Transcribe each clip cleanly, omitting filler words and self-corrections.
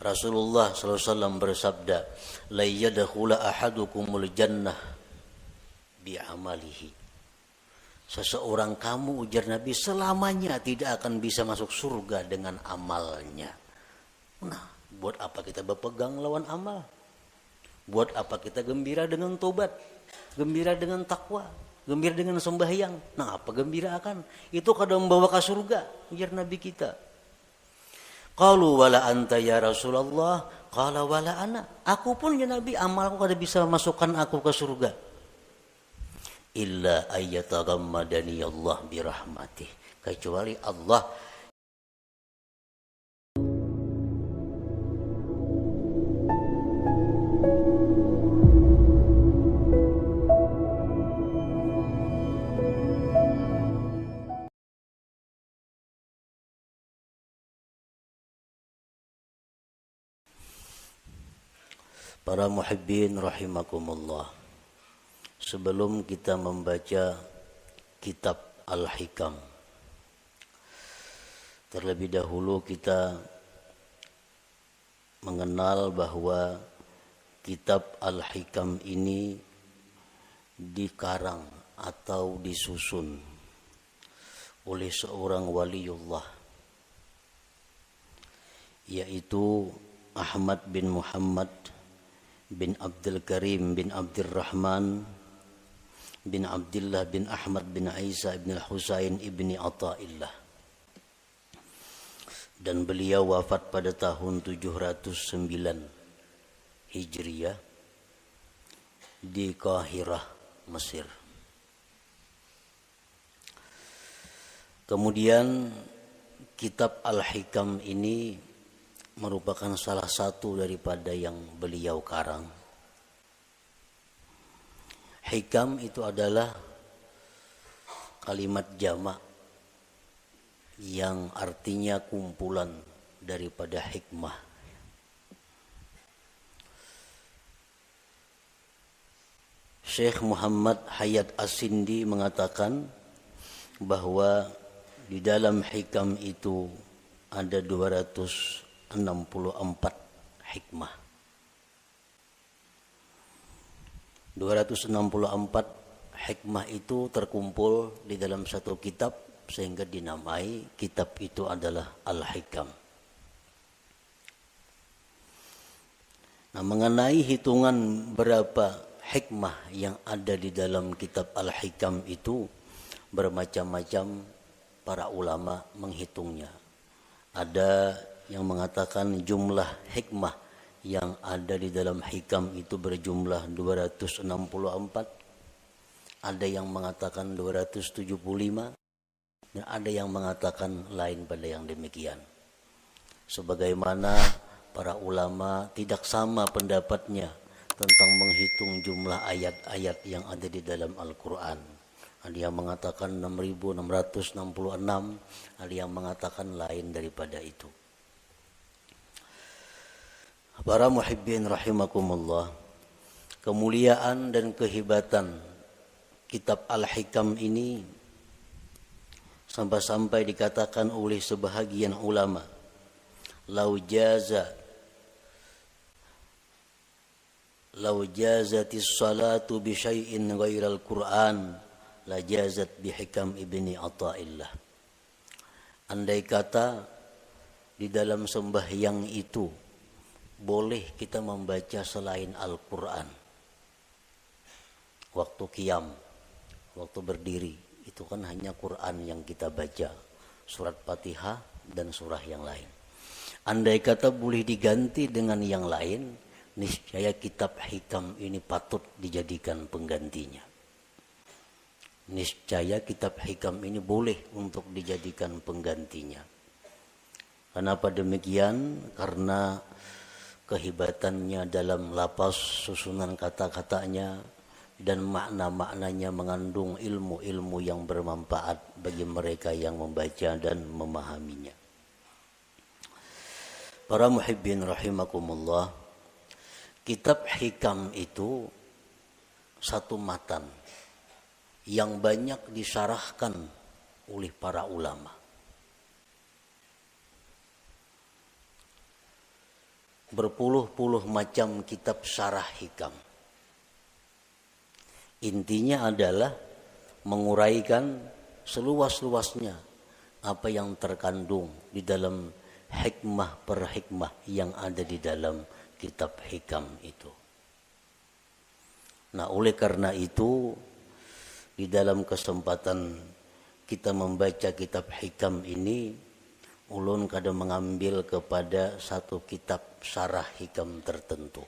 Rasulullah SAW bersabda, la yadkhula ahadukumul jannah bi'amalihi. Seseorang kamu, ujar Nabi, selamanya tidak akan bisa masuk surga dengan amalnya. Nah, buat apa kita berpegang lawan amal? Buat apa kita gembira dengan tobat, gembira dengan takwa, gembira dengan sembahyang? Nah, apa gembira akan? Itu kadang membawa ke surga, ujar Nabi kita. Qalu wala anta ya Rasulullah, qala wala ana. Aku pun ya Nabi, amalku kada bisa masukkan aku ke surga. Illa ayyataghammadani Allah birahmatih. Kecuali Allah para muhibbin rahimakumullah. Sebelum kita membaca kitab Al-Hikam, terlebih dahulu kita mengenal bahwa kitab Al-Hikam ini dikarang atau disusun oleh seorang waliullah, yaitu Ahmad bin Muhammad bin Abdul Karim bin Abdurrahman bin Abdullah bin Ahmad bin Isa bin Husain ibni Athaillah. Dan beliau wafat pada tahun 709 Hijriah di Qahirah, Mesir. Kemudian kitab Al-Hikam ini merupakan salah satu daripada yang beliau karang. Hikam itu adalah kalimat jamak yang artinya kumpulan daripada hikmah. Syekh Muhammad Hayat As-Sindi mengatakan bahwa di dalam hikam itu ada 264 hikmah. 264 hikmah itu terkumpul di dalam satu kitab sehingga dinamai kitab itu adalah Al-Hikam. Nah, mengenai hitungan berapa hikmah yang ada di dalam kitab Al-Hikam itu bermacam-macam para ulama menghitungnya. Ada yang mengatakan jumlah hikmah yang ada di dalam hikam itu berjumlah 264. Ada yang mengatakan 275. Dan ada yang mengatakan lain pada yang demikian. Sebagaimana para ulama tidak sama pendapatnya tentang menghitung jumlah ayat-ayat yang ada di dalam Al-Quran. Ada yang mengatakan 6.666, ada yang mengatakan lain daripada itu. Para muhibbin rahimakumullah, kemuliaan dan kehebatan kitab Al-Hikam ini sampai-sampai dikatakan oleh sebahagian ulama, lau jazatis salatu bi syai'in ghairal Qur'an la jazat bi Hikam ibni Athaillah. Andai kata di dalam sembahyang itu boleh kita membaca selain Al-Quran, waktu qiyam, waktu berdiri, itu kan hanya Quran yang kita baca, surat Fatihah dan surah yang lain. Andai kata boleh diganti dengan yang lain, niscaya kitab Hikam ini patut dijadikan penggantinya. Niscaya kitab Hikam ini boleh untuk dijadikan penggantinya. Kenapa demikian? Karena kehebatannya dalam lapas susunan kata-katanya dan makna-maknanya mengandung ilmu-ilmu yang bermanfaat bagi mereka yang membaca dan memahaminya. Para muhibbin rahimakumullah, kitab Hikam itu satu matan yang banyak disyarahkan oleh para ulama. berpuluh-puluh macam kitab syarah hikam. Intinya adalah menguraikan seluas-luasnya apa yang terkandung di dalam hikmah per hikmah yang ada di dalam kitab hikam itu. Nah, oleh karena itu di dalam kesempatan kita membaca kitab hikam ini, ulun kadang mengambil kepada satu kitab syarah hikam tertentu.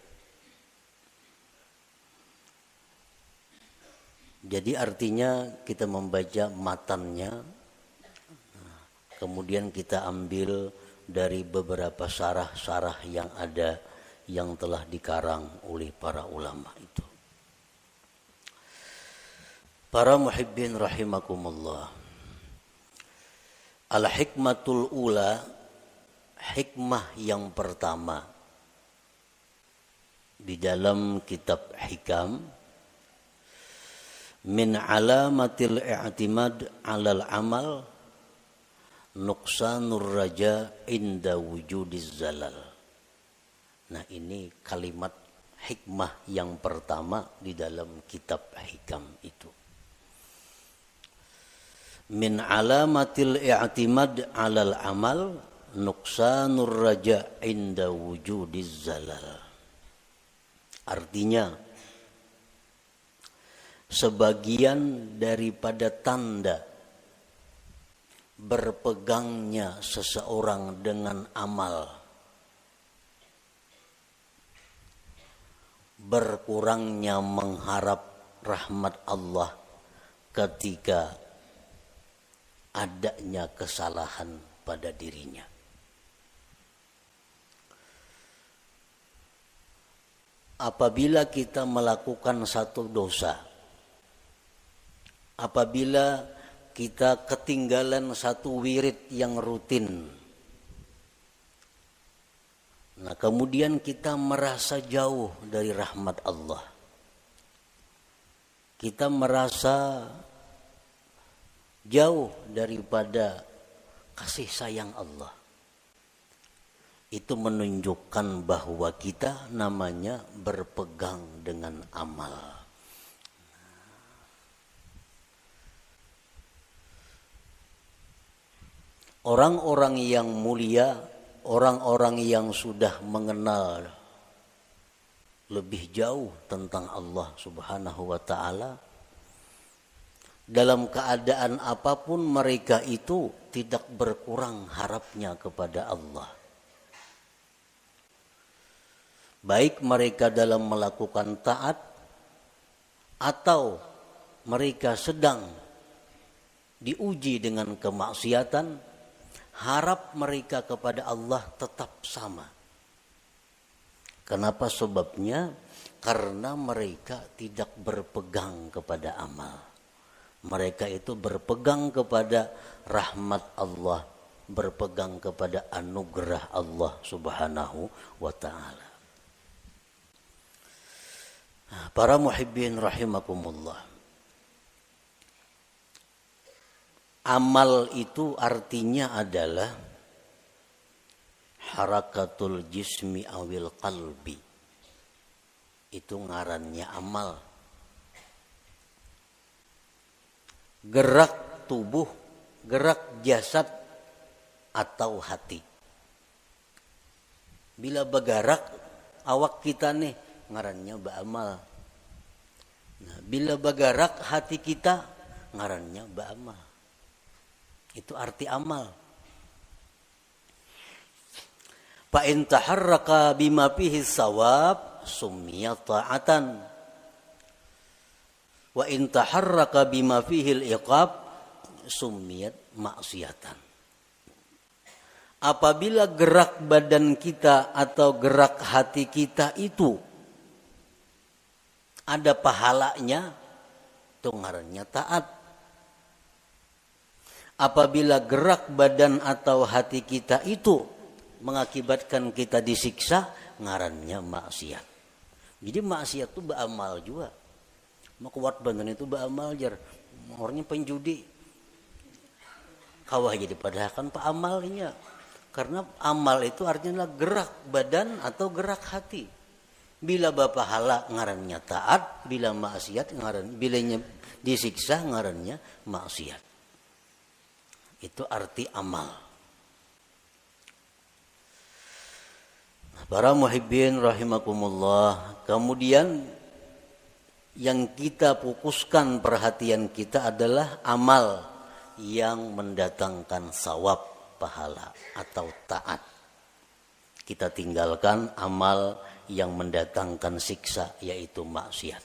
Jadi artinya kita membaca matannya, kemudian kita ambil dari beberapa syarah-syarah yang ada yang telah dikarang oleh para ulama itu. Para muhibbin rahimakumullah. Al-hikmatul ula, hikmah yang pertama di dalam kitab hikam, min alamatil i'timad 'alal amal nuqsanur raja inda wujudiz zalal. Nah, ini kalimat hikmah yang pertama di dalam kitab hikam itu. Min alamatil i'timad 'alal amal nuqsanur raja inda wujudiz zalal. Artinya, sebagian daripada tanda berpegangnya seseorang dengan amal, berkurangnya mengharap rahmat Allah ketika adanya kesalahan pada dirinya. Apabila kita melakukan satu dosa, apabila kita ketinggalan satu wirid yang rutin, nah kemudian kita merasa jauh dari rahmat Allah, kita merasa jauh daripada kasih sayang Allah, itu menunjukkan bahwa kita namanya berpegang dengan amal. Orang-orang yang mulia, orang-orang yang sudah mengenal lebih jauh tentang Allah Subhanahu wa ta'ala, dalam keadaan apapun mereka itu tidak berkurang harapnya kepada Allah. Baik mereka dalam melakukan taat atau mereka sedang diuji dengan kemaksiatan, harap mereka kepada Allah tetap sama. Kenapa sebabnya? Karena mereka tidak berpegang kepada amal. Mereka itu berpegang kepada rahmat Allah, berpegang kepada anugerah Allah Subhanahu wa ta'ala. Para muhibbin rahimakumullah. Amal itu artinya adalah harakatul jismi awil qalbi. Itu ngarannya amal. Gerak tubuh, gerak jasad atau hati. Bila bergerak awak kita nih ngarannya beramal. Nah, bila bergerak hati kita ngarannya beramal. Itu arti amal. Fa in taharraka bima fihi sawab summiya ta'atan. Wa in taharraka bima fihi al-iqab summiyat maksiatan. Apabila gerak badan kita atau gerak hati kita itu ada pahalanya, itu ngarannya taat. Apabila gerak badan atau hati kita itu mengakibatkan kita disiksa, ngarannya maksiat. Jadi maksiat itu beramal juga. Makuat badan itu beramal jar. Orangnya penjudi. Kawah jadi padahal kan pak amalnya. Karena amal itu artinya gerak badan atau gerak hati. Bila bapahala ngarannya taat, bila maksiat bilanya disiksa ngarannya maksiat. Itu arti amal. Para muhibbin rahimakumullah, kemudian yang kita fokuskan perhatian kita adalah amal yang mendatangkan sawab, pahala atau taat. Kita tinggalkan amal yang mendatangkan siksa, yaitu maksiat.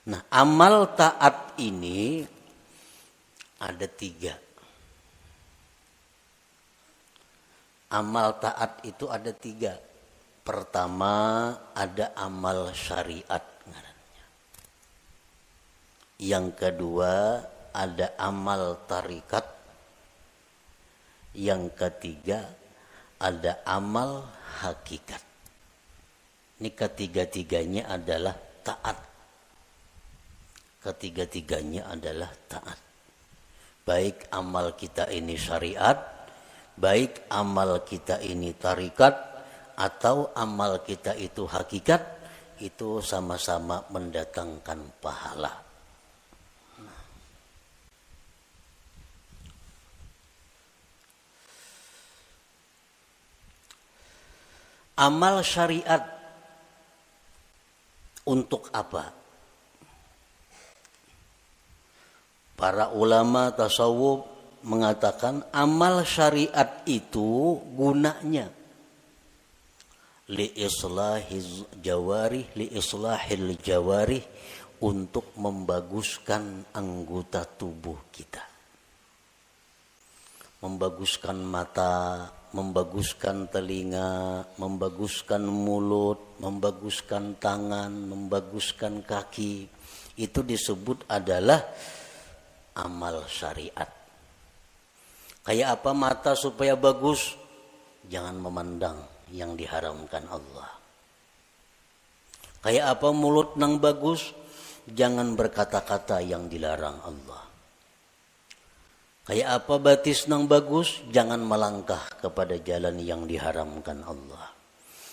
Nah, amal taat ini ada 3. Amal taat itu ada 3. Pertama ada amal syariat ngarannya. Yang kedua ada amal tarikat. Yang ketiga ada amal hakikat. Ini ketiga-tiganya adalah taat. Ketiga-tiganya adalah taat. Baik amal kita ini syariat, baik amal kita ini tarikat, atau amal kita itu hakikat, itu sama-sama mendatangkan pahala. Amal syariat untuk apa? Para ulama tasawuf mengatakan amal syariat itu gunanya li islahil jawarih, untuk membaguskan anggota tubuh kita. Membaguskan mata, membaguskan telinga, membaguskan mulut, membaguskan tangan, membaguskan kaki. Itu disebut adalah amal syariat. Kayak apa mata supaya bagus? Jangan memandang yang diharamkan Allah. Kayak apa mulut nang bagus? Jangan berkata-kata yang dilarang Allah. Kayak apa batis nang bagus? Jangan melangkah kepada jalan yang diharamkan Allah.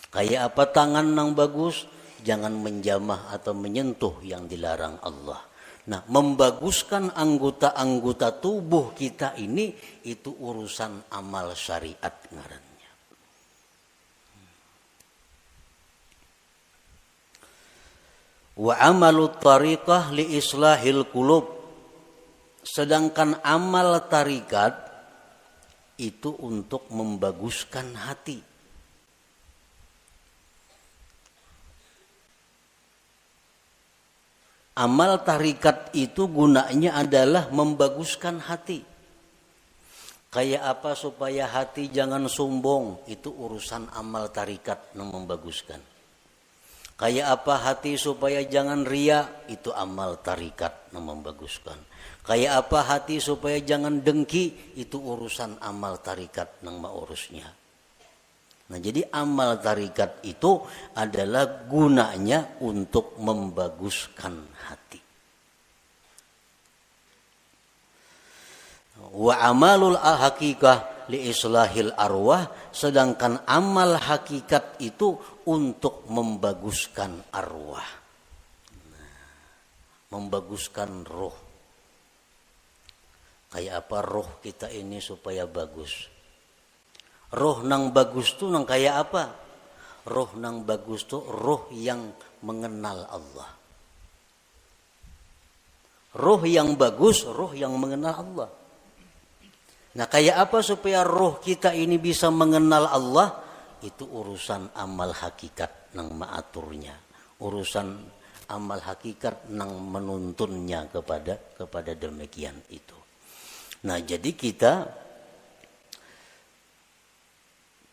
Kayak apa tangan nang bagus? Jangan menjamah atau menyentuh yang dilarang Allah. Nah, membaguskan anggota-anggota tubuh kita ini, itu urusan amal syariat ngarannya. Wa amalut tariqah li islahil qulub. Sedangkan amal tarikat itu untuk membaguskan hati. Amal tarikat itu gunanya adalah membaguskan hati. Kayak apa supaya hati jangan sombong, itu urusan amal tarikat yang membaguskan. Kayak apa hati supaya jangan ria, itu amal tarikat yang membaguskan. Kayak apa hati supaya jangan dengki, itu urusan amal tarikat yang mengurusnya. Nah, jadi amal tarikat itu adalah gunanya untuk membaguskan hati. Wa amalul hakikah li islahil arwah, sedangkan amal hakikat itu untuk membaguskan arwah. Membaguskan roh. Kayak apa roh kita ini supaya bagus? Roh nang bagus tuh nang kayak apa? Roh nang bagus tuh roh yang mengenal Allah. Roh yang bagus, roh yang mengenal Allah. Nah, kayak apa supaya roh kita ini bisa mengenal Allah? Itu urusan amal hakikat nang maaturnya. Urusan amal hakikat nang menuntunnya kepada demikian itu. Nah, jadi kita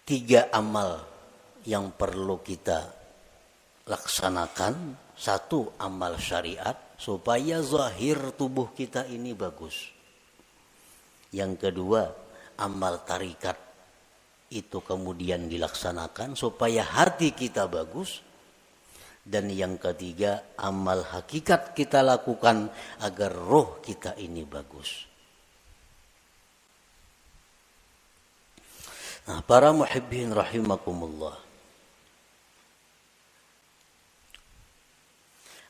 3 amal yang perlu kita laksanakan. 1, amal syariat supaya zahir tubuh kita ini bagus. Yang kedua, amal tarikat itu kemudian dilaksanakan supaya hati kita bagus. Dan yang ketiga, amal hakikat kita lakukan agar roh kita ini bagus. Nah, para muhibbin rahimakumullah.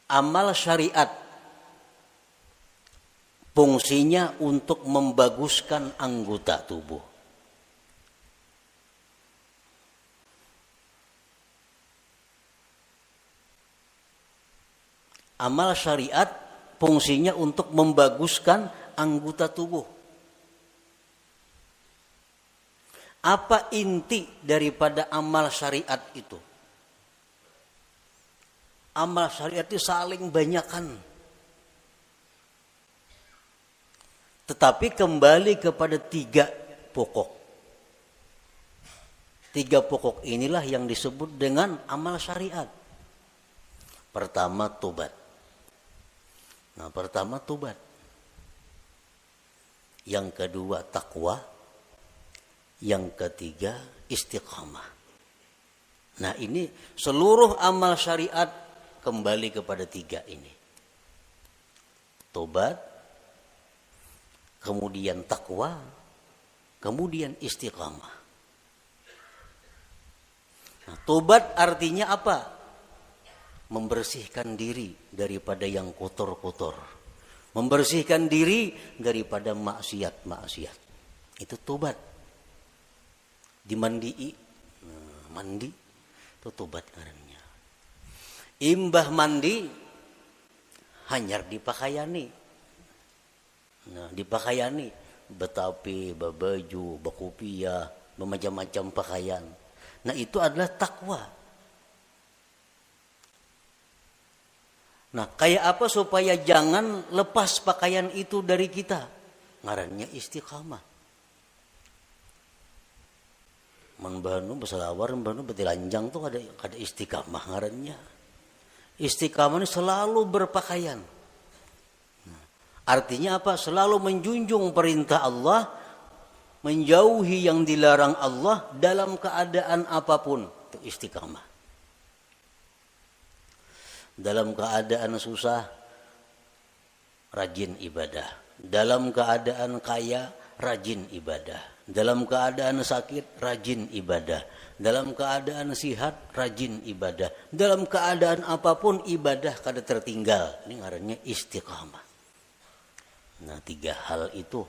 Amal syariat fungsinya untuk membaguskan anggota tubuh. Amal syariat fungsinya untuk membaguskan anggota tubuh. Apa inti daripada amal syariat itu? Amal syariat itu saling banyakan. Tetapi kembali kepada 3 pokok. 3 pokok inilah yang disebut dengan amal syariat. Pertama, tobat. Nah, pertama tobat. Yang kedua, takwa. Yang ketiga, istiqamah. Nah, ini seluruh amal syariat kembali kepada 3 ini. Tobat, kemudian takwa, kemudian istiqamah. Nah, tobat artinya apa? Membersihkan diri daripada yang kotor-kotor. Membersihkan diri daripada maksiat-maksiat. Itu tobat. Dimandii, mandi itu tobat ngarannya. Imbah mandi hanyar dipakaiani. Nah, dipakaiani betapi, babaju, bakupia, bermacam-macam pakaian. Nah, itu adalah takwa. Nah, kayak apa supaya jangan lepas pakaian itu dari kita? Ngarannya istiqamah. Manbanu beselawar, manbanu betilanjang tuh ada istiqamah ngarannya. Istiqamah ini selalu berpakaian. Nah, artinya apa? Selalu menjunjung perintah Allah, menjauhi yang dilarang Allah dalam keadaan apapun. Itu istiqamah. Dalam keadaan susah, rajin ibadah. Dalam keadaan kaya, rajin ibadah. Dalam keadaan sakit, rajin ibadah. Dalam keadaan sihat, rajin ibadah. Dalam keadaan apapun, ibadah kada tertinggal. Ini ngarannya istiqamah. Nah, 3 hal itu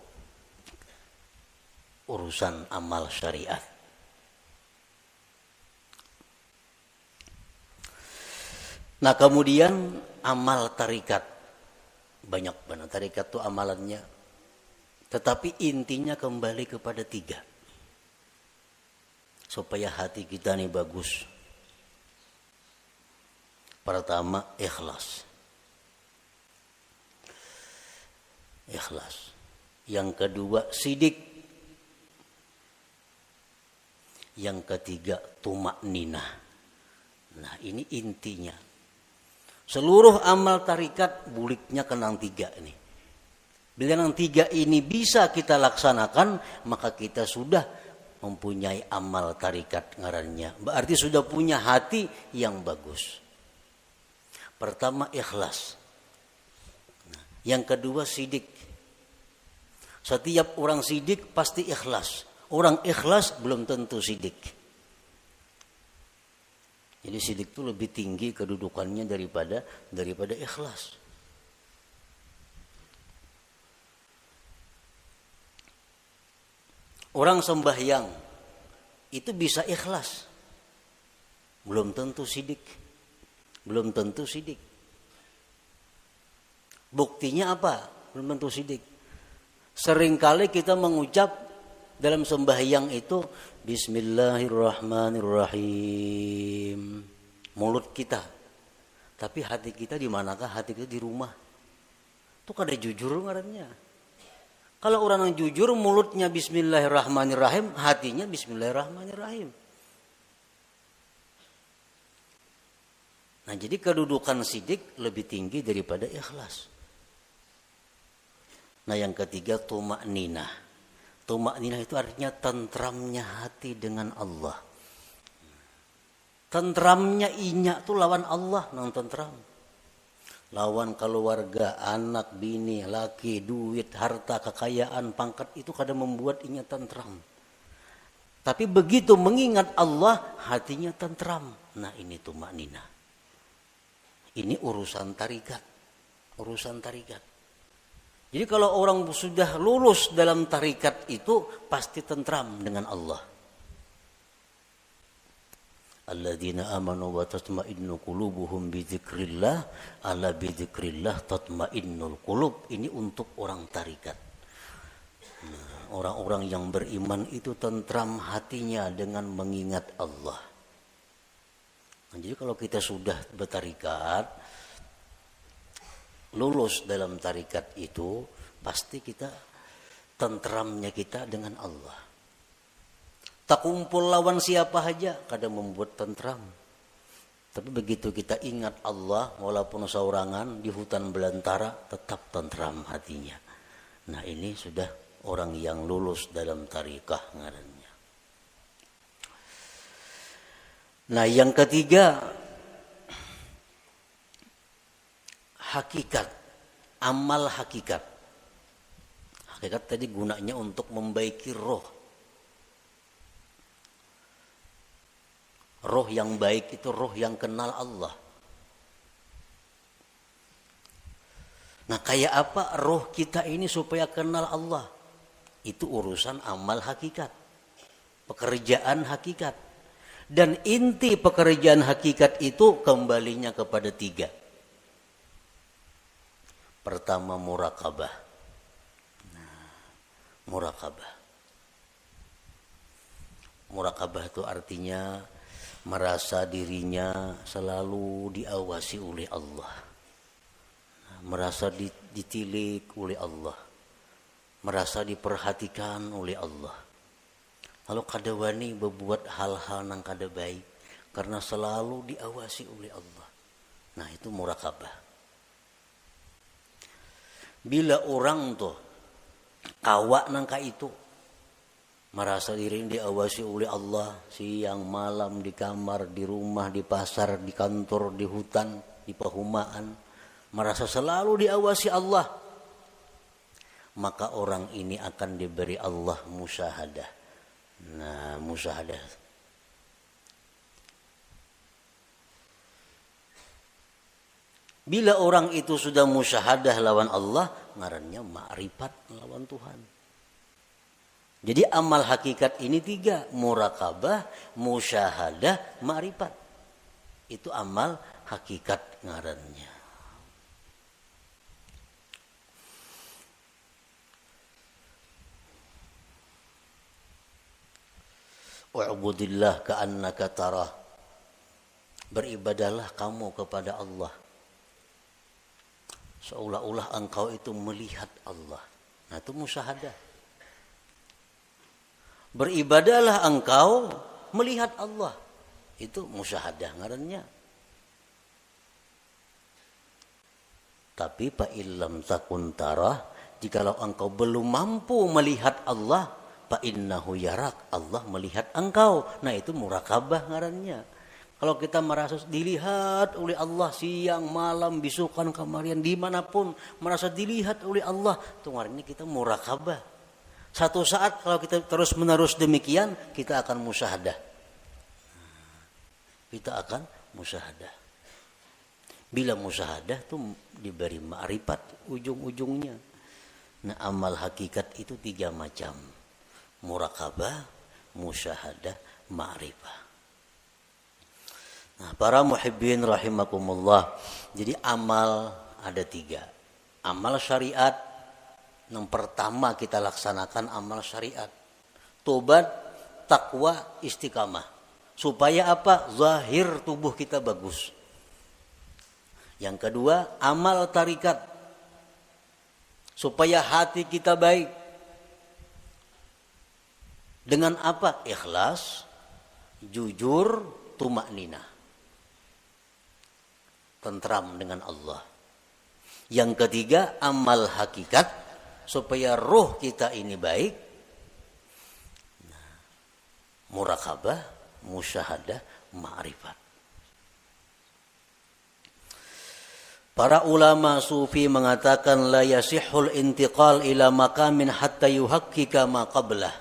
urusan amal syariat. Nah, kemudian amal tarikat. Banyak banget tarikat itu amalannya. Tetapi intinya kembali kepada 3. Supaya hati kita ini bagus. Pertama, ikhlas. Ikhlas. Yang kedua, sidik. Yang ketiga, tumakninah. Nah, ini intinya. Seluruh amal tarikat buliknya kenang 3 ini. Bila yang 3 ini bisa kita laksanakan, maka kita sudah mempunyai amal tarikat ngarannya. Berarti sudah punya hati yang bagus. Pertama, ikhlas. Yang kedua, sidik. Setiap orang sidik pasti ikhlas. Orang ikhlas belum tentu sidik. Jadi sidik itu lebih tinggi kedudukannya daripada ikhlas. Orang sembahyang itu bisa ikhlas. Belum tentu sidik. Belum tentu sidik. Buktinya apa? Belum tentu sidik. Seringkali kita mengucap dalam sembahyang itu Bismillahirrahmanirrahim. Mulut kita. Tapi hati kita di manakah? Hati kita di rumah. Itu kada jujur ngarannya. Kalau orang yang jujur mulutnya Bismillahirrahmanirrahim, hatinya Bismillahirrahmanirrahim. Nah, jadi kedudukan sidik lebih tinggi daripada ikhlas. Nah, yang ketiga, tumakninah. Tumakninah itu artinya tentramnya hati dengan Allah. Tentramnya inya itu lawan Allah, nang tentram. Lawan keluarga, anak, bini, laki, duit, harta, kekayaan, pangkat itu kadang membuat inya tentram. Tapi begitu mengingat Allah, hatinya tentram. Nah ini tumanina. Ini urusan tarikat. Urusan tarikat. Jadi kalau orang sudah lulus dalam tarikat itu, pasti tentram dengan Allah. Alladzina amanu wa tatma'innu qulubuhum bidzikrillah, ala bidzikrillah tatma'innul qulub. Ini untuk orang tarikat. Nah, orang-orang yang beriman itu tentram hatinya dengan mengingat Allah. Nah, jadi kalau kita sudah bertarikat, lulus dalam tarikat itu, pasti kita tentramnya kita dengan Allah. Tak kumpul lawan siapa saja, kadang membuat tentram. Tapi begitu kita ingat Allah, walaupun seorangan di hutan belantara, tetap tentram hatinya. Nah ini sudah orang yang lulus dalam tarikah ngarannya. Nah yang ketiga, hakikat, amal hakikat. Hakikat tadi gunanya untuk membaiki roh. Roh yang baik itu roh yang kenal Allah. Nah kayak apa roh kita ini supaya kenal Allah? Itu urusan amal hakikat. Pekerjaan hakikat. Dan inti pekerjaan hakikat itu kembalinya kepada 3. Pertama murakabah. Nah, murakabah. Murakabah itu artinya merasa dirinya selalu diawasi oleh Allah. Nah, merasa ditilik oleh Allah. Merasa diperhatikan oleh Allah. Lalu kada wani berbuat hal-hal yang kada baik karena selalu diawasi oleh Allah. Nah, itu murakabah. Bila orang tuh kawak nangka itu merasa diri diawasi oleh Allah siang malam di kamar, di rumah, di pasar, di kantor, di hutan, di perumahan, merasa selalu diawasi Allah, maka orang ini akan diberi Allah musyahadah. Nah, musyahadah. Bila orang itu sudah musyahadah lawan Allah, ngarannya ma'rifat lawan Tuhan. Jadi amal hakikat ini 3. Murakabah, musyahadah, ma'rifat. Itu amal hakikat ngarannya. Wa'budillah ka'annaka tarah. Beribadahlah kamu kepada Allah seolah-olah engkau itu melihat Allah. Nah itu musyahadah. Beribadahlah engkau melihat Allah. Itu musyahadah ngarannya. Tapi fa illam takun tarah, jikalau engkau belum mampu melihat Allah, fa innahu yarak, Allah melihat engkau. Nah itu murakabah ngarannya. Kalau kita merasa dilihat oleh Allah siang, malam, bisukan, kamarian, dimanapun merasa dilihat oleh Allah, itu ngarannya kita murakabah. Satu saat kalau kita terus menerus demikian, kita akan musyahadah. Kita akan musyahadah. Bila musyahadah itu diberi ma'rifat ujung-ujungnya. Nah amal hakikat itu 3 macam. Murakabah, musyahadah, ma'rifah. Nah para muhibbin rahimakumullah. Jadi amal ada 3. Amal syariat. Yang pertama kita laksanakan amal syariat. Tobat, takwa, istiqamah. Supaya apa? Zahir tubuh kita bagus. Yang kedua, amal tarikat. Supaya hati kita baik. Dengan apa? Ikhlas, jujur, tumakninah. Tentram dengan Allah. Yang ketiga, amal hakikat. Supaya roh kita ini baik. Murakabah, musyahadah, ma'rifat. Para ulama sufi mengatakan la yasihul intiqal ila maqamin hatta yuhaqqika ma qablah.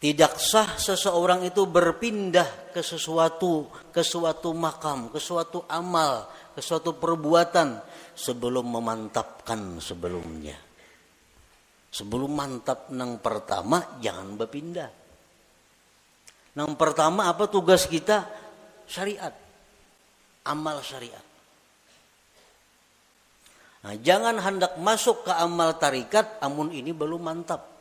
Tidak sah seseorang itu berpindah ke suatu makam, ke suatu amal, ke suatu perbuatan sebelum memantapkan sebelumnya. Sebelum mantap nang pertama jangan berpindah. Nang pertama apa tugas kita? Syariat. Amal syariat. Nah, jangan hendak masuk ke amal tarikat amun ini belum mantap.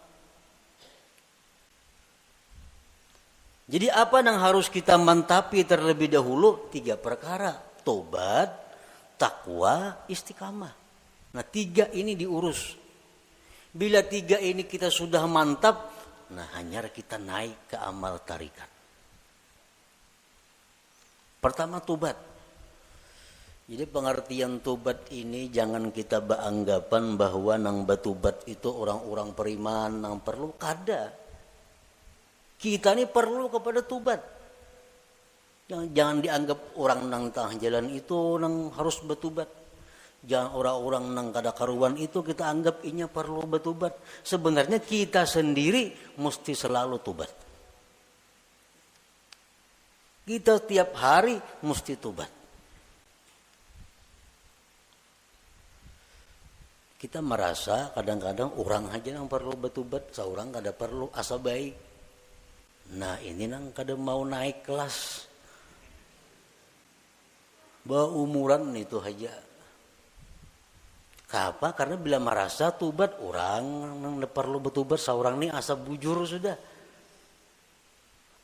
Jadi apa yang harus kita mantapi terlebih dahulu? 3 perkara. Tobat, takwa, istiqamah. Nah 3 ini diurus. Bila 3 ini kita sudah mantap, nah hanya kita naik ke amal tarikat. Pertama tobat. Jadi pengertian tobat ini jangan kita beranggapan bahwa nang batubat itu orang-orang beriman nang perlu kada. Kita ini perlu kepada tobat. Jangan dianggap orang nang tengah jalan itu nang harus bertobat. Jangan orang-orang nang kada karuan itu kita anggap inya perlu bertobat. Sebenarnya kita sendiri mesti selalu tobat. Kita tiap hari mesti tobat. Kita merasa kadang-kadang orang aja yang perlu bertobat, seorang kada perlu, asa baik. Nah ini nang kada mau naik kelas. Umuran itu aja. Kenapa? Karena bila merasa tobat orang nang perlu bertobat seorang ini asa bujur sudah.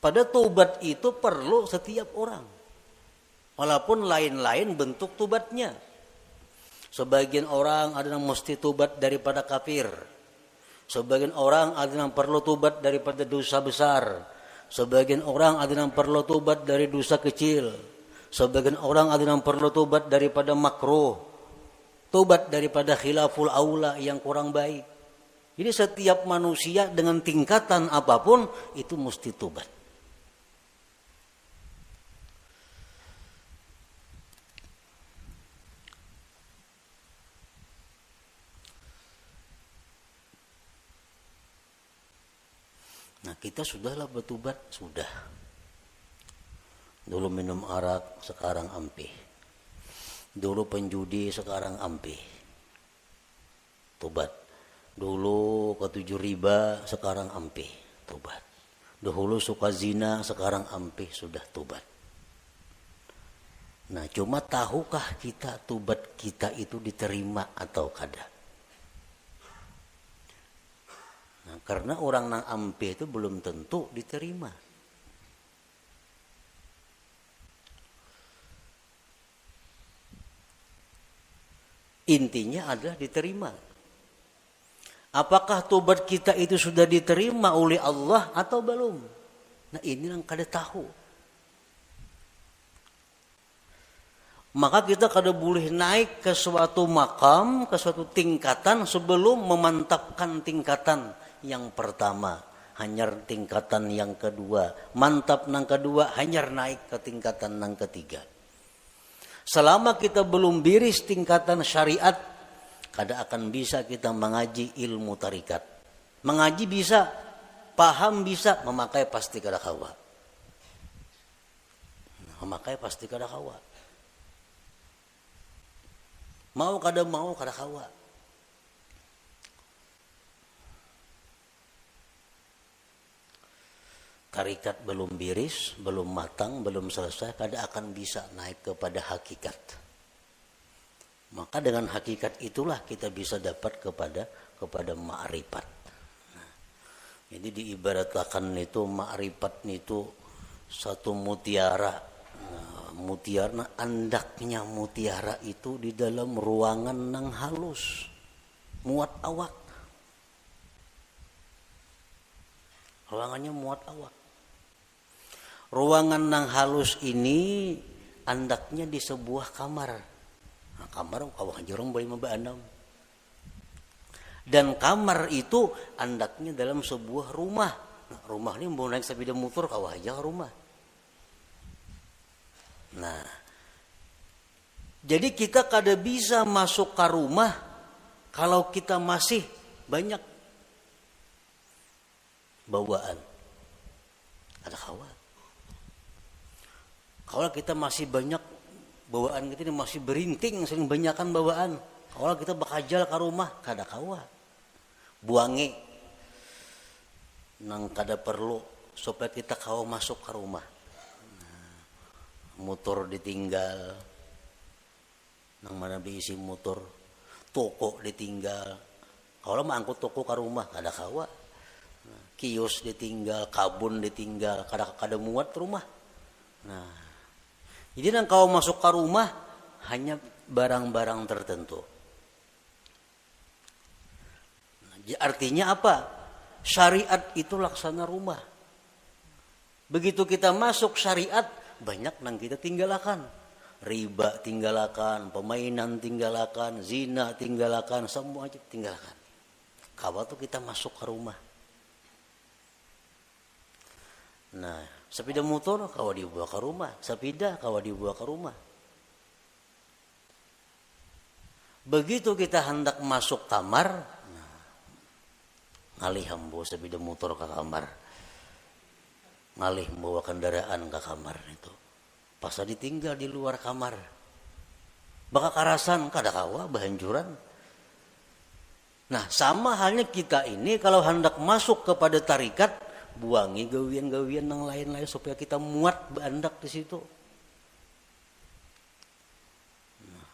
Pada tobat itu perlu setiap orang. Walaupun lain-lain bentuk tobatnya. Sebagian orang ada yang mesti tobat daripada kafir. Sebagian orang ada yang perlu tobat daripada dosa besar. Sebagian orang ada yang perlu tobat dari dosa kecil. Sebagian orang ada yang perlu tobat daripada makruh. Tobat daripada khilaful aula yang kurang baik. Jadi setiap manusia dengan tingkatan apapun itu mesti tobat. Nah kita sudahlah bertobat, sudah. Dulu minum arak, sekarang ampih. Dulu penjudi, sekarang ampih. Tobat. Dulu ketujuh riba, sekarang ampih. Tobat. Dahulu suka zina, sekarang ampih, sudah tobat. Nah cuma tahukah kita tobat kita itu diterima atau kada? Nah, karena orang nang ampe itu belum tentu diterima. Intinya adalah diterima. Apakah tobat kita itu sudah diterima oleh Allah atau belum? Nah ini yang kada tahu. Maka kita kada boleh naik ke suatu makam, ke suatu tingkatan sebelum memantapkan tingkatan yang pertama, hanyar tingkatan yang kedua, mantap nang kedua, hanyar naik ke tingkatan nang ketiga. Selama kita belum biris tingkatan syariat, kada akan bisa kita mengaji ilmu tarikat. Mengaji bisa, paham bisa, memakai pasti kada kawa. Memakai pasti kada kawa. Mau kada kawa. Tarikat belum biris, belum matang, belum selesai, kada akan bisa naik kepada hakikat. Maka dengan hakikat itulah kita bisa dapat kepada ma'rifat. Nah, jadi diibaratkan itu ma'rifat itu satu mutiara. Nah, mutiara, andaknya mutiara itu di dalam ruangan nang halus, muat awak. Ruangannya muat awak. Ruangan nang halus ini andaknya di sebuah kamar. Nah, kamar kawah jorong boleh membanam. Dan kamar itu andaknya dalam sebuah rumah. Nah, rumah ini mau naik sepeda motor kawah aja rumah. Nah, jadi kita kada bisa masuk ke rumah kalau kita masih banyak bawaan. Kada kawa. Kalau kita masih banyak bawaan kita ini masih berinting, sering banyakan bawaan. Kalau kita bakajal ke rumah, kada kawa. Buangi nang kada perlu supaya kita kawa masuk ke rumah. Motor ditinggal, nang mana diisi motor, toko ditinggal. Kalau mah angkut toko ke rumah, kada kawa. Kios ditinggal, kabun ditinggal, kada muat rumah. Nah, jadi nang kau masuk ke rumah hanya barang-barang tertentu. Nah, artinya apa? Syariat itu laksana rumah. Begitu kita masuk syariat, banyak nang kita tinggalkan. Riba tinggalkan, permainan tinggalkan, zina tinggalkan, semua aja tinggalkan. Kawa tuh kita masuk ke rumah. Nah, sepeda motor kawa dibawa ke rumah, sepeda kawa dibawa ke rumah. Begitu kita hendak masuk kamar, ngalih hambo sepeda motor ke kamar, ngalih bawa kendaraan ke kamar itu. Pas ditinggal di luar kamar, baka karasan kada kawa bahanjuran. Nah, sama halnya kita ini kalau hendak masuk kepada tarikat, buangi gawian-gawian yang lain-lain supaya kita muat bandak di situ. Nah,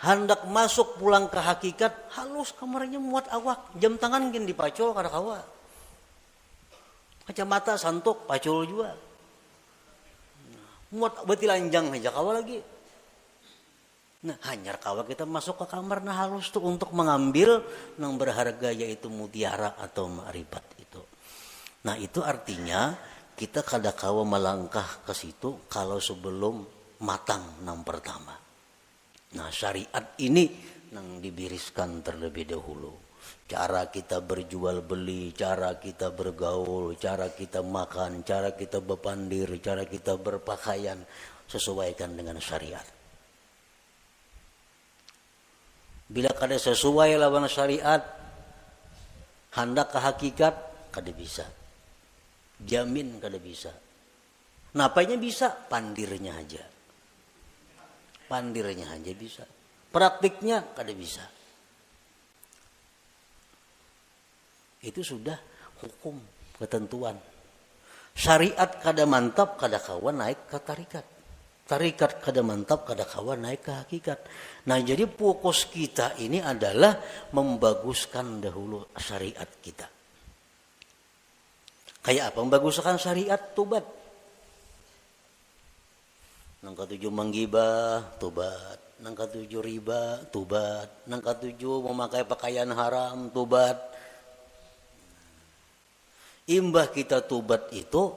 hendak masuk pulang ke hakikat, halus kamarnya muat awak, jam tangan gini dipacol kada kawa. Kacamata santok pacol juga. Nah, muat beti lanjang aja kawa lagi. Nah, hanyar kawa kita masuk ke kamar nah halus tuh untuk mengambil yang berharga yaitu mutiara atau ma'rifat itu. Nah, itu artinya kita kada kawa melangkah ke situ kalau sebelum matang nang pertama. Nah, syariat ini nang dibiriskan terlebih dahulu. Cara kita berjual beli, cara kita bergaul, cara kita makan, cara kita berpandir, cara kita berpakaian sesuaikan dengan syariat. Bila kada sesuai lawan syariat, hendak ke hakikat kada bisa. Jamin kada bisa. Napanya bisa? Pandirnya aja. Pandirnya aja bisa. Praktiknya kada bisa. Itu sudah hukum, ketentuan. Syariat kada mantap, kada kawan naik ke tarikat. Tarikat kada mantap, kada kawan naik ke hakikat. Nah, jadi fokus kita ini adalah membaguskan dahulu syariat kita. Kayak apa membaguskan syariat? Tobat. Nang ketujuh menggibah, tobat. Nang ketujuh riba, tobat. Nang ketujuh memakai pakaian haram, tobat. Imbah kita tobat itu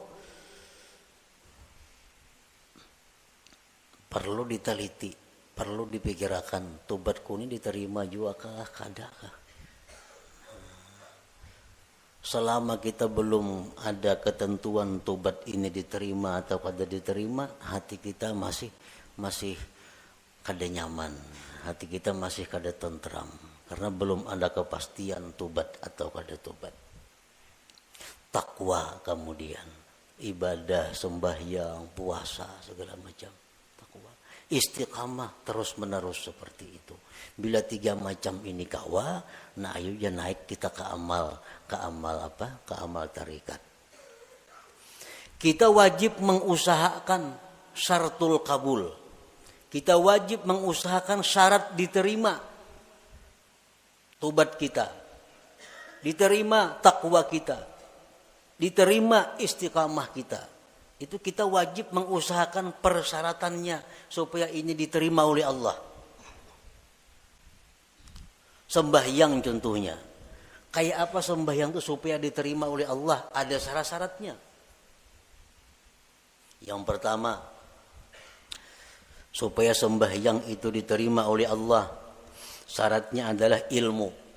perlu diteliti, perlu dipikirkan. Tobatku ini diterima juga kah, kada kah? Selama kita belum ada ketentuan tobat ini diterima atau kada diterima, hati kita masih kada nyaman, hati kita masih kada tentram karena belum ada kepastian tobat atau kada tobat. Takwa kemudian ibadah, sembahyang, puasa segala macam. Takwa, istiqamah terus menerus seperti itu. Bila 3 macam ini kawa, nah ayo ya naik kita ke amal apa? Ke amal tarikat. Kita wajib mengusahakan syaratul kabul. Kita wajib mengusahakan syarat diterima tobat kita. Diterima takwa kita. Diterima istiqamah kita. Itu kita wajib mengusahakan persyaratannya supaya ini diterima oleh Allah. Sembahyang contohnya. Kayak apa sembahyang itu supaya diterima oleh Allah? Ada syarat-syaratnya. Yang pertama, supaya sembahyang itu diterima oleh Allah, syaratnya adalah ilmu.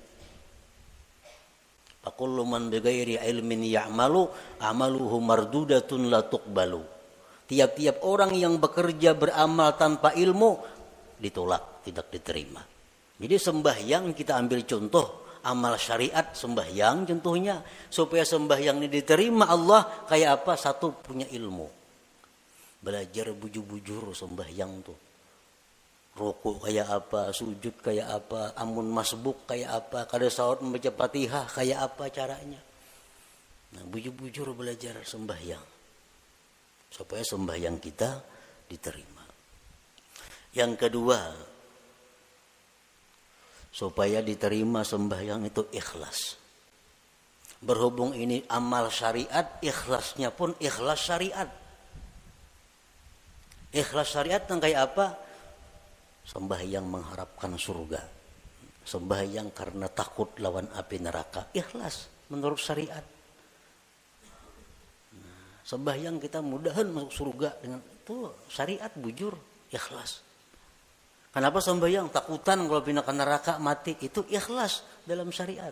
Fakullu man bighairi ilmin ya'malu amaluhu mardudatun la tuqbalu. Tiap-tiap orang yang bekerja beramal tanpa ilmu ditolak, tidak diterima. Jadi sembahyang kita ambil contoh amal syariat sembahyang contohnya, supaya sembahyang ini diterima Allah kayak apa? Satu, punya ilmu, belajar bujur-bujur sembahyang tuh, rukuk kayak apa, sujud kayak apa, amun masbuk kayak apa, kada salat membaca Fatihah kayak apa caranya. Nah, bujur-bujur belajar sembahyang supaya sembahyang kita diterima. Yang kedua, supaya diterima sembahyang itu ikhlas. Berhubung ini amal syariat, ikhlasnya pun ikhlas syariat. Ikhlas syariat yang kayak apa? Sembahyang mengharapkan surga, sembahyang karena takut lawan api neraka, ikhlas menurut syariat. Sembahyang kita mudahan masuk surga dengan itu syariat bujur, ikhlas. Kenapa sembahyang? Takutan kalau pindah ke neraka mati, itu ikhlas dalam syariat.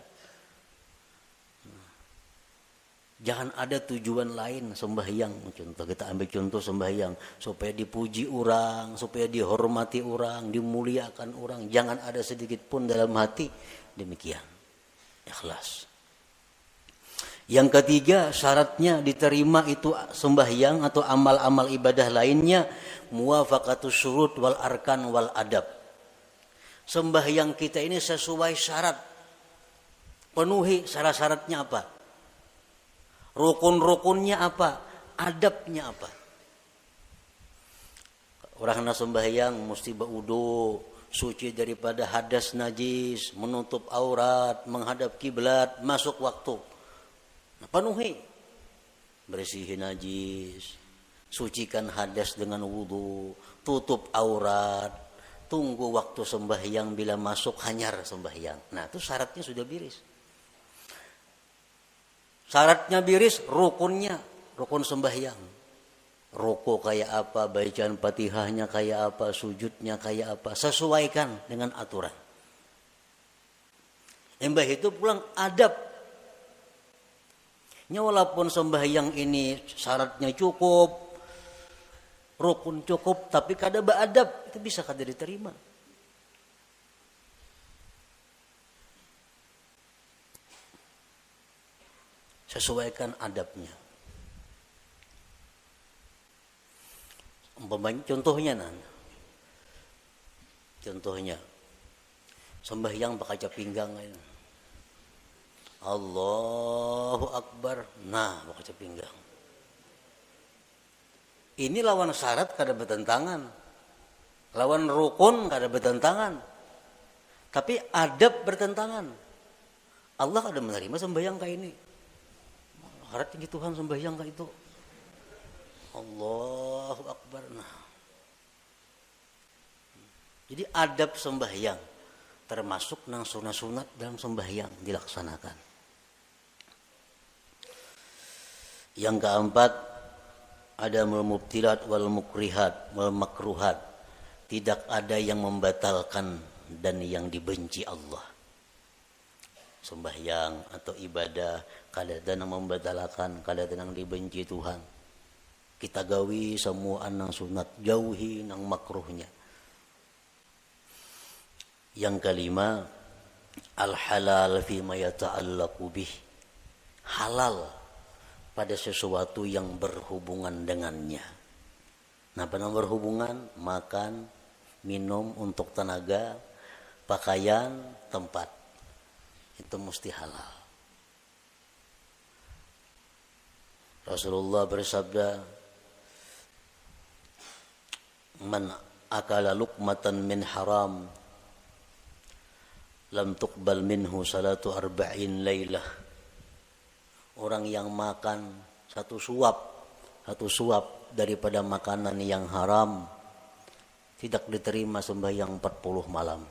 Jangan ada tujuan lain sembahyang. Contoh, kita ambil contoh sembahyang supaya dipuji orang, supaya dihormati orang, dimuliakan orang. Jangan ada sedikit pun dalam hati demikian. Ikhlas. Yang ketiga, syaratnya diterima itu sembahyang atau amal-amal ibadah lainnya, muwafaqatus syurut wal arkan wal adab. Sembahyang kita ini sesuai syarat. Penuhi syarat-syaratnya apa? Rukun-rukunnya apa? Adabnya apa? Orang nak sembahyang mesti berwudu, suci daripada hadas najis, menutup aurat, menghadap kiblat, masuk waktu. Nah, penuhi, bersihin najis, sucikan hadas dengan wudu, tutup aurat, tunggu waktu sembahyang, bila masuk hanyar sembahyang. Nah, itu syaratnya sudah biris. Syaratnya biris, rukunnya, rukun sembahyang. Ruku kayak apa, bacaan Fatihahnya kayak apa, sujudnya kayak apa, sesuaikan dengan aturan. Embah itu pulang adab. Walaupun sembahyang ini syaratnya cukup, rukun cukup, tapi kada beadab, itu bisa kada diterima. Sesuaikan adabnya. Contohnya contohnya sembahyang pakai pinggang ini. Allahu Akbar. Nah, pakai pinggang. Ini lawan syarat kada bertentangan. Lawan rukun kada bertentangan. Tapi adab bertentangan. Allah kada menerima sembahyang kayak ini. Harap tinggi Tuhan sembahyang kayak itu. Allahu Akbar. Nah. Jadi adab sembahyang termasuk nang sunat-sunat dalam sembahyang dilaksanakan. Yang keempat, ada mubtilat wal mukrihat wal makruhat. Tidak ada yang membatalkan dan yang dibenci Allah. Sembahyang atau ibadah kadang membatalkan, kadang dibenci Tuhan. Kita gawi semua nang sunat, jauhi nang makruhnya. Yang kelima, al halal fi ma yata'allaqu bih. Halal pada sesuatu yang berhubungan dengannya. Nah, pada berhubungan, makan, minum untuk tenaga, pakaian, tempat. Itu mesti halal. Rasulullah bersabda, man akala luqmatan min haram lam tuqbal minhu salatu arba'in lailah. Orang yang makan satu suap daripada makanan yang haram, tidak diterima sembahyang 40 malam.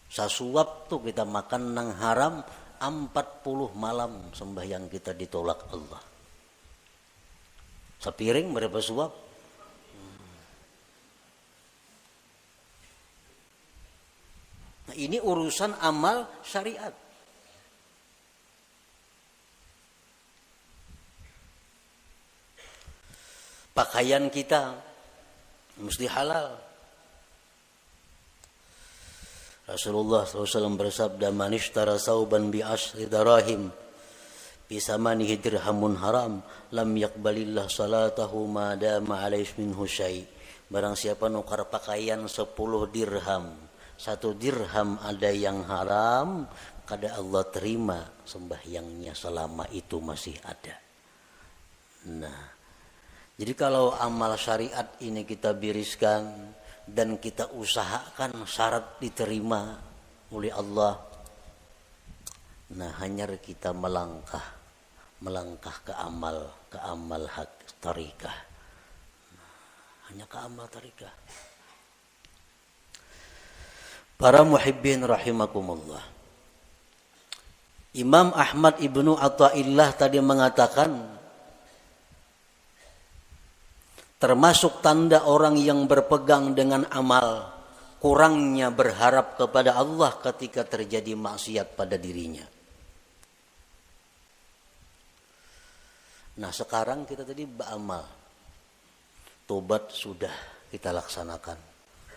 Sasuap tuh kita makan nang haram, 40 malam sembahyang kita ditolak Allah. Sepiring berapa suap? Nah, ini urusan amal syariat. Pakaian kita mesti halal. Rasulullah SAW bersabda, "Man ishtara sauban bi ashri darahim bi samanihi dirhamun haram, lam yaqbalillah salatahu ma dama alaihi minhu syai." Barang siapa nukar pakaian 10 dirham, 1 dirham ada yang haram, kada Allah terima sembahyangnya selama itu masih ada. Nah, jadi kalau amal syariat ini kita biriskan dan kita usahakan syarat diterima oleh Allah, nah hanya kita melangkah ke amal hak tarikah, hanya ke amal tarikah. Para muhibbin rahimakumullah, Imam Ahmad ibnu Athaillah tadi mengatakan, termasuk tanda orang yang berpegang dengan amal, kurangnya berharap kepada Allah ketika terjadi maksiat pada dirinya. Nah, sekarang kita tadi beramal, tobat sudah kita laksanakan,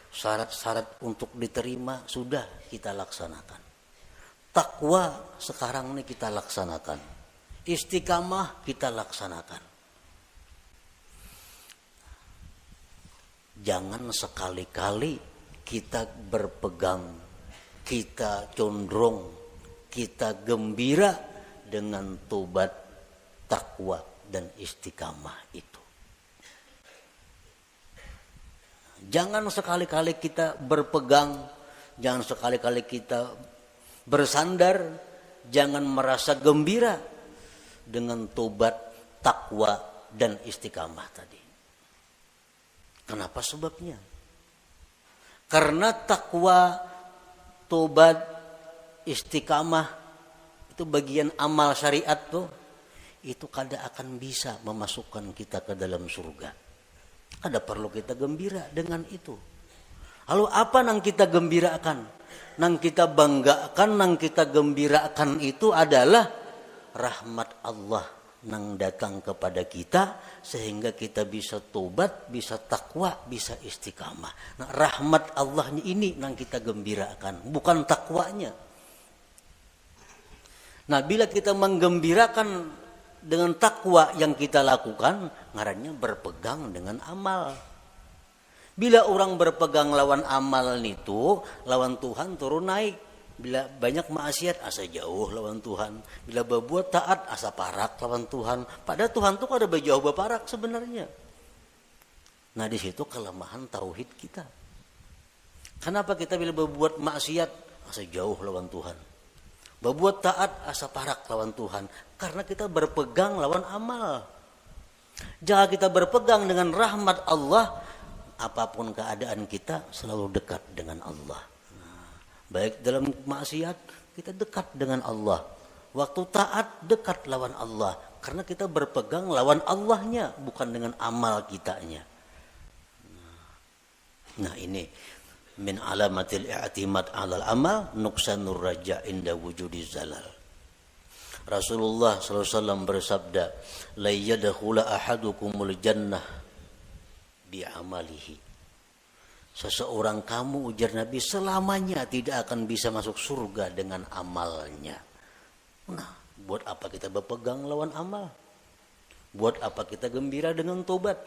syarat-syarat untuk diterima sudah kita laksanakan, takwa sekarang ini kita laksanakan, istiqamah kita laksanakan. Jangan sekali-kali kita berpegang, kita condong, kita gembira dengan tobat, takwa, dan istiqamah itu. Jangan sekali-kali kita berpegang, jangan sekali-kali kita bersandar, jangan merasa gembira dengan tobat, takwa, dan istiqamah tadi. Kenapa sebabnya? Karena takwa, tobat, istiqamah itu bagian amal syariat tuh, itu kada akan bisa memasukkan kita ke dalam surga. Kada perlu kita gembira dengan itu. Lalu apa nang kita gembirakan? Nang kita banggakan, nang kita gembirakan itu adalah rahmat Allah nang datang kepada kita sehingga kita bisa tobat, bisa takwa, bisa istiqamah. Nah, rahmat Allahnya ini nang kita gembirakan, bukan takwanya. Nah, bila kita menggembirakan dengan takwa yang kita lakukan, ngarannya berpegang dengan amal. Bila orang berpegang lawan amal itu, lawan Tuhan turun naik. Bila banyak maksiat, asa jauh lawan Tuhan. Bila berbuat taat, asa parak lawan Tuhan. Padahal Tuhan tuh kada berjauh berparak sebenarnya. Nah, di situ kelemahan tauhid kita. Kenapa kita bila berbuat maksiat, asa jauh lawan Tuhan? Berbuat taat, asa parak lawan Tuhan. Karena kita berpegang lawan amal. Jika kita berpegang dengan rahmat Allah, apapun keadaan kita selalu dekat dengan Allah. Nah, baik dalam maksiat, kita dekat dengan Allah. Waktu taat, dekat lawan Allah. Karena kita berpegang lawan Allahnya, bukan dengan amal kitanya. Nah, ini min alamatil i'timad 'alal amal nuqsanur raja inda wujudi zalal. Rasulullah SAW bersabda, la yadkhula ahadukumul jannah bi amalihi. Seseorang kamu, ujar Nabi, selamanya tidak akan bisa masuk surga dengan amalnya. Nah, buat apa kita berpegang lawan amal? Buat apa kita gembira dengan tobat,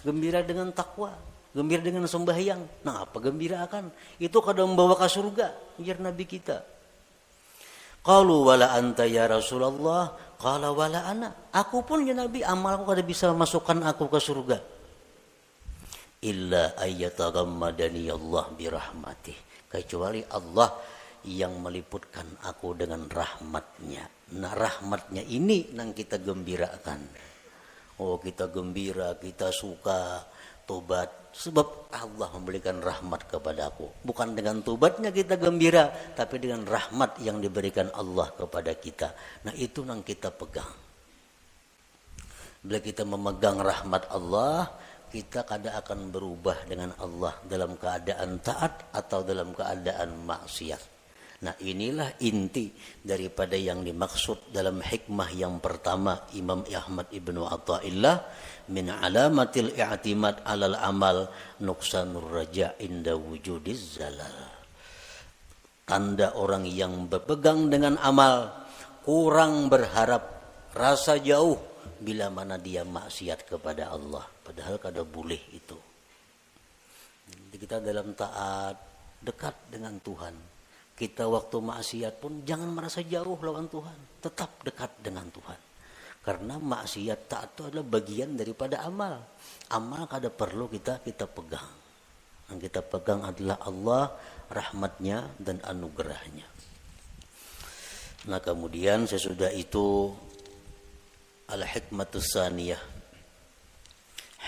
gembira dengan takwa, gembira dengan sembahyang? Nah, apa gembira akan? Itu kadang membawa ke surga, ujar Nabi kita. Qalu wala anta ya Rasulullah, qala wala ana. Aku pun ya Nabi, amalku kada bisa masukkan aku ke surga. Illa ayyataghammadani Allah birahmatih. Kecuali Allah yang meliputkan aku dengan rahmatnya. Nah, rahmatnya ini yang kita gembirakan. Oh, kita gembira, kita suka tobat, sebab Allah memberikan rahmat kepada aku. Bukan dengan tobatnya kita gembira, tapi dengan rahmat yang diberikan Allah kepada kita. Nah, itu yang kita pegang. Bila kita memegang rahmat Allah, kita kada akan berubah dengan Allah dalam keadaan taat atau dalam keadaan maksiat. Nah, inilah inti daripada yang dimaksud dalam hikmah yang pertama Imam Ahmad ibnu Athaillah, min alamatil i'timad 'alal amal nuqsanur raja inda wujudiz zalal. Tanda orang yang berpegang dengan amal, kurang berharap, rasa jauh bila mana dia maksiat kepada Allah. Padahal kada boleh itu. Jadi kita dalam taat, dekat dengan Tuhan. Kita waktu maksiat pun jangan merasa jauh lawan Tuhan. Tetap dekat dengan Tuhan. Karena maksiat taat itu adalah bagian daripada amal. Amal kada perlu kita pegang. Yang kita pegang adalah Allah, rahmatnya dan anugerahnya. Nah kemudian sesudah itu al-hikmatus saniyah,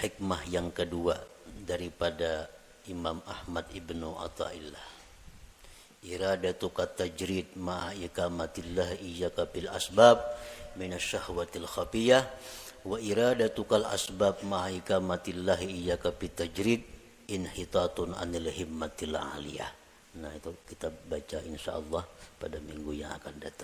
hikmah yang kedua daripada Imam Ahmad ibnu Athaillah. Iradatuka tajrid ma'a ikamatillah iyyaka bil asbab minasyahwatil khafiyah wa iradatukal asbab ma'a ikamatillah iyyaka bit tajrid inhitatun anil himmatil aliyah. Nah itu kita baca insyaallah pada minggu yang akan datang.